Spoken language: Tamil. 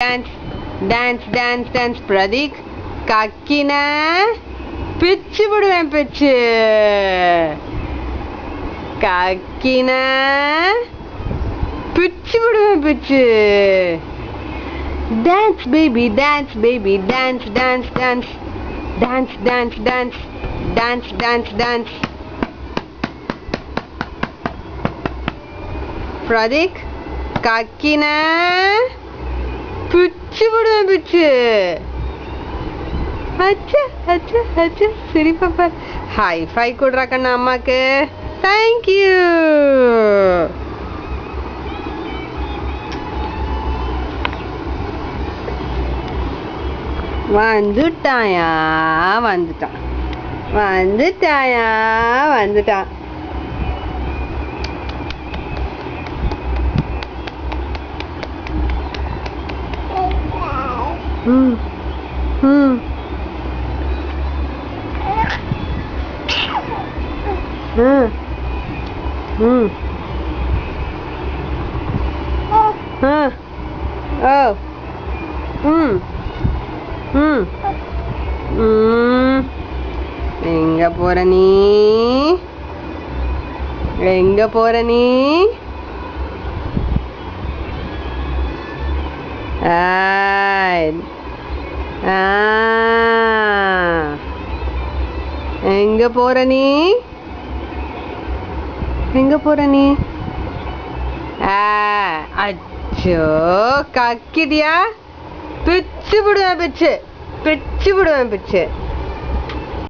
Dance, dance, dance, dance. Pratik, kakkina, pitch viduven pitch. Kakkina, pitch viduven pitch. Dance, baby, dance, baby, dance, dance, dance, dance, dance, dance, dance, dance, dance. Pratik, kakkina. பிச்சு விடுவேன் பிச்சு. அச்சா அச்சா அச்சா சரி பாப்பா. ஹை கொடுறா கண்ணா அம்மாக்கு. தேங்க்யூ. வந்துட்டாயா வந்துட்டான் வந்துட்டாயா வந்துட்டான். ம் ம் ம் ம் ஓ ம் ம் ம் எங்க போற நீ எங்க போற நீ? எங்க போற நீ எங்க போற நீ? அச்சோ கக்கிட்டியா? பிச்சு விடுவேன் பிச்சு பிச்சு விடுவேன் பிச்சு.